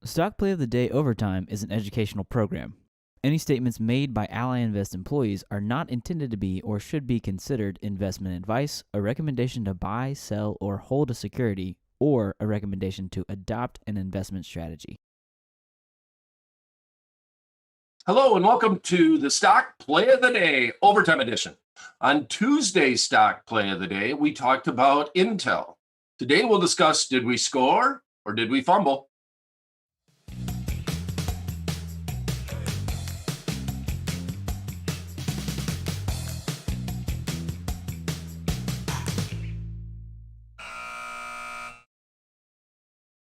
Stock Play of the Day Overtime is an educational program. Any statements made by Ally Invest employees are not intended to be or should be considered investment advice, a recommendation to buy, sell, or hold a security, or a recommendation to adopt an investment strategy. Hello and welcome to the Stock Play of the Day Overtime Edition. On Tuesday's Stock Play of the Day, we talked about Intel. Today we'll discuss, did we score or did we fumble?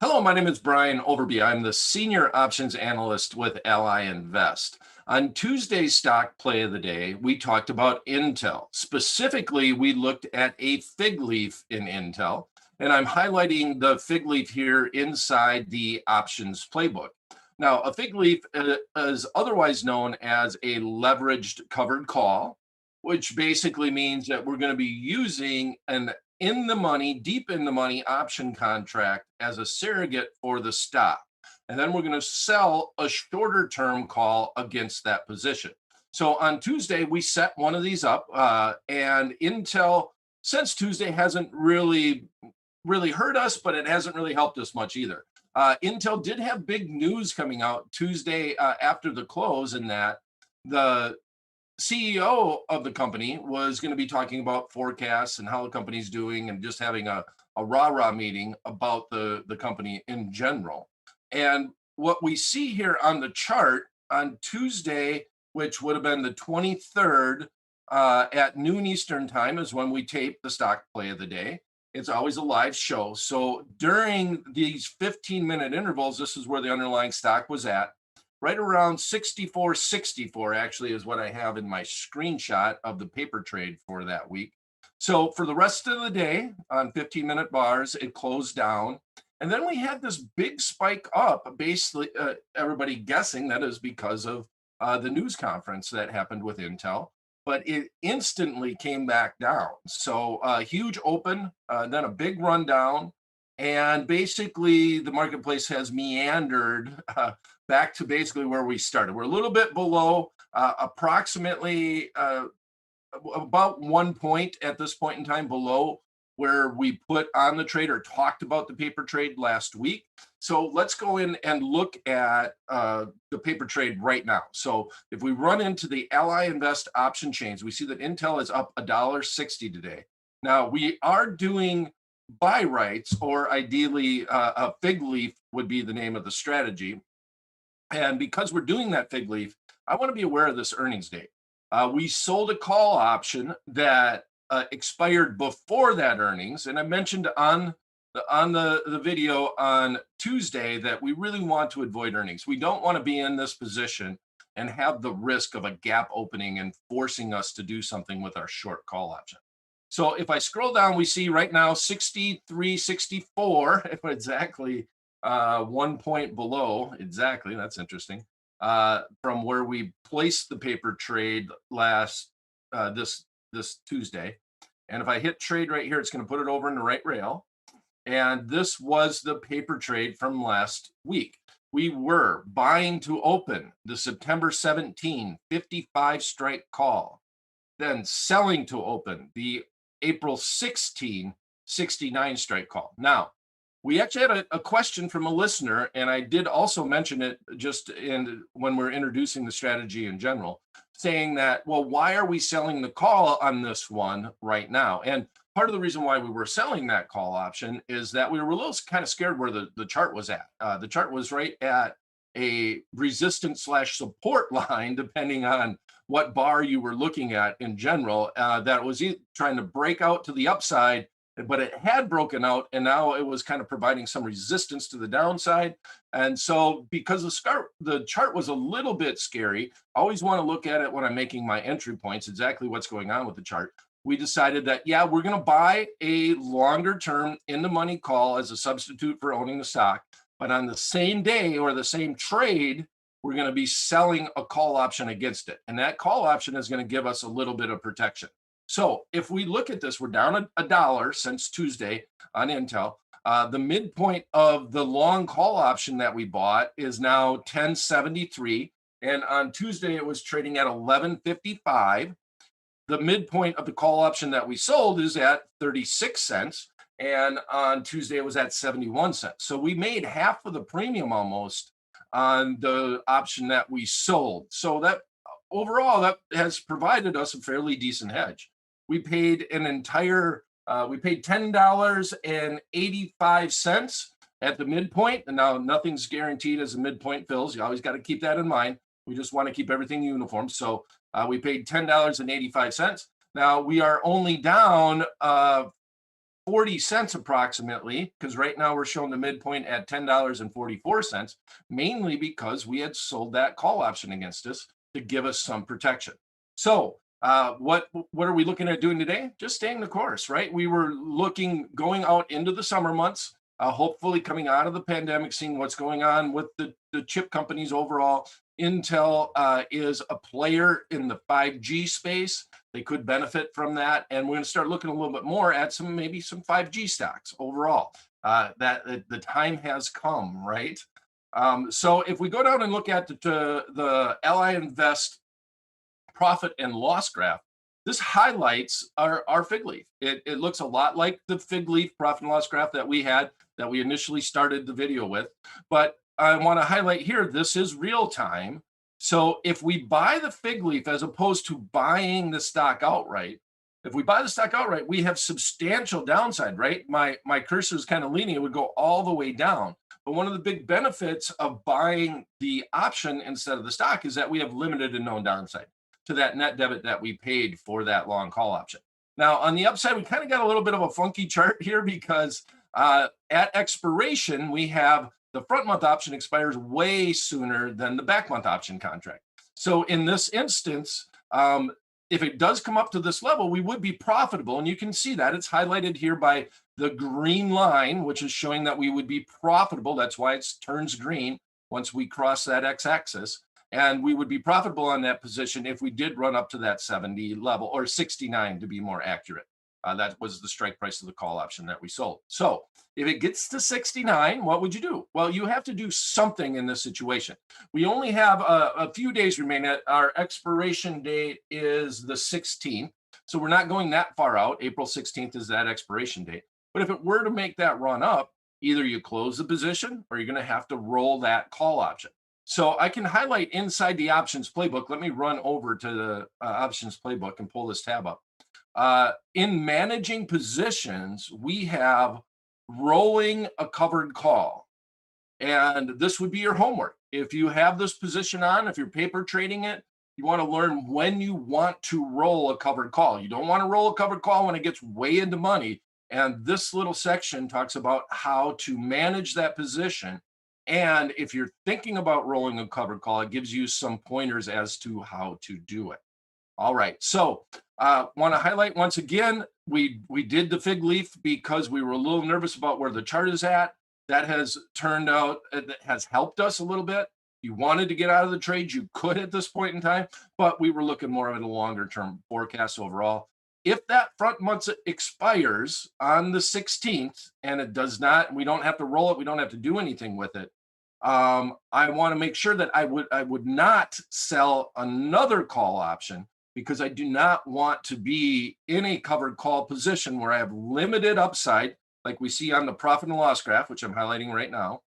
Hello, my name is Brian Overby. I'm the Senior Options Analyst with Ally Invest. On Tuesday's Stock Play of the Day, we talked about Intel. Specifically, we looked at a fig leaf in Intel, and I'm highlighting the fig leaf here inside the options playbook. Now, a fig leaf is otherwise known as a leveraged covered call, which basically means that we're going to be using an in the money, deep in the money option contract as a surrogate for the stock. And then we're going to sell a shorter term call against that position. So on Tuesday, we set one of these up, and Intel, since Tuesday, hasn't really hurt us, but it hasn't really helped us much either. Intel did have big news coming out Tuesday after the close, in that the CEO of the company was going to be talking about forecasts and how the company's doing, and just having a rah-rah meeting about the company in general. And what we see here on the chart on Tuesday, which would have been the 23rd at noon Eastern time, is when we tape the Stock Play of the Day. It's always a live show. So during these 15-minute intervals, this is where the underlying stock was at. Right around 64.64 actually is what I have in my screenshot of the paper trade for that week. So for the rest of the day on 15-minute bars, it closed down. And then we had this big spike up, basically everybody guessing that is because of the news conference that happened with Intel, but it instantly came back down. So a huge open, then a big run down. And basically the marketplace has meandered back to basically where we started. We're a little bit below, approximately about 1 point at this point in time below where we put on the trade or talked about the paper trade last week. So let's go in and look at the paper trade right now. So if we run into the Ally Invest option chains, we see that Intel is up $1.60 today. Now we are doing buy rights, or ideally a fig leaf would be the name of the strategy. And because we're doing that fig leaf, I want to be aware of this earnings date. We sold a call option that expired before that earnings. And I mentioned on the video on Tuesday that we really want to avoid earnings. We don't want to be in this position and have the risk of a gap opening and forcing us to do something with our short call option. So if I scroll down, we see right now 63.64, exactly 1 point below. Exactly, that's interesting. From where we placed the paper trade last this Tuesday. And if I hit trade right here, it's going to put it over in the right rail. And this was the paper trade from last week. We were buying to open the September 17 55 strike call, then selling to open the April 16 69 strike call. Now, we actually had a question from a listener, and I did also mention it just when we're introducing the strategy in general, saying that, well, why are we selling the call on this one right now? And part of the reason why we were selling that call option is that we were a little kind of scared where the chart was at. The chart was right at a resistance/support line, depending on what bar you were looking at in general, that was trying to break out to the upside, but it had broken out, and now it was kind of providing some resistance to the downside. And so because the chart was a little bit scary, I always want to look at it when I'm making my entry points, exactly what's going on with the chart. We decided that, yeah, we're going to buy a longer term in the money call as a substitute for owning the stock. But on the same day or the same trade, we're going to be selling a call option against it. And that call option is going to give us a little bit of protection. So if we look at this, we're down $1 since Tuesday on Intel. The midpoint of the long call option that we bought is now 1073. And on Tuesday, it was trading at 1155. The midpoint of the call option that we sold is at 36 cents. And on Tuesday, it was at 71 cents. So we made half of the premium almost on the option that we sold. So that overall, that has provided us a fairly decent hedge. We paid we paid $10.85 at the midpoint. And now nothing's guaranteed as the midpoint fills. You always got to keep that in mind. We just want to keep everything uniform. So we paid $10.85. Now we are only down 40 cents approximately, because right now we're showing the midpoint at $10.44, mainly because we had sold that call option against us to give us some protection. So what are we looking at doing today? Just staying the course, right? We were going out into the summer months, hopefully coming out of the pandemic, seeing what's going on with the chip companies overall. Intel is a player in the 5G space. They could benefit from that. And we're going to start looking a little bit more at maybe some 5G stocks overall. That the time has come, right? So if we go down and look at the Ally Invest profit and loss graph, this highlights our fig leaf. It looks a lot like the fig leaf profit and loss graph that we initially started the video with. But I want to highlight here, this is real time. So if we buy the fig leaf as opposed to buying the stock outright, if we buy the stock outright, we have substantial downside, right? My cursor is kind of leaning, it would go all the way down. But one of the big benefits of buying the option instead of the stock is that we have limited and known downside to that net debit that we paid for that long call option. Now, on the upside, we kind of got a little bit of a funky chart here because at expiration, we have the front month option expires way sooner than the back month option contract. So in this instance, if it does come up to this level, we would be profitable. And you can see that it's highlighted here by the green line, which is showing that we would be profitable. That's why it turns green once we cross that x-axis. And we would be profitable on that position if we did run up to that 70 level, or 69 to be more accurate. That was the strike price of the call option that we sold. So if it gets to 69, what would you do? Well, you have to do something in this situation. We only have a few days remaining. Our expiration date is the 16th. So we're not going that far out. April 16th is that expiration date. But if it were to make that run up, either you close the position or you're going to have to roll that call option. So I can highlight inside the options playbook. Let me run over to the options playbook and pull this tab up. In managing positions, we have rolling a covered call. And this would be your homework. If you have this position on, if you're paper trading it, you want to learn when you want to roll a covered call. You don't want to roll a covered call when it gets way into money. And this little section talks about how to manage that position. And if you're thinking about rolling a covered call, it gives you some pointers as to how to do it. All right, so want to highlight once again, we did the fig leaf because we were a little nervous about where the chart is at. That has turned out, it has helped us a little bit. You wanted to get out of the trade, you could at this point in time, but we were looking more at a longer term forecast overall. If that front month expires on the 16th and it does not, we don't have to roll it, we don't have to do anything with it. I want to make sure that I would not sell another call option, because I do not want to be in a covered call position where I have limited upside, like we see on the profit and loss graph, which I'm highlighting right now,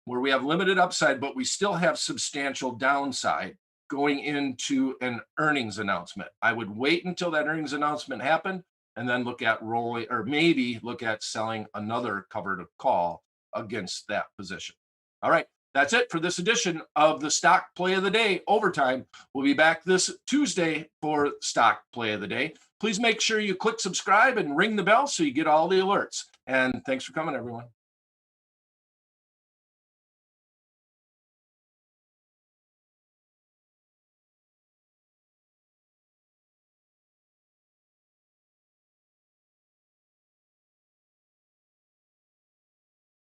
where we have limited upside, but we still have substantial downside going into an earnings announcement. I would wait until that earnings announcement happened and then look at rolling, or maybe look at selling another covered call against that position. All right, that's it for this edition of the Stock Play of the Day Overtime. We'll be back this Tuesday for Stock Play of the Day. Please make sure you click subscribe and ring the bell so you get all the alerts. And thanks for coming, everyone.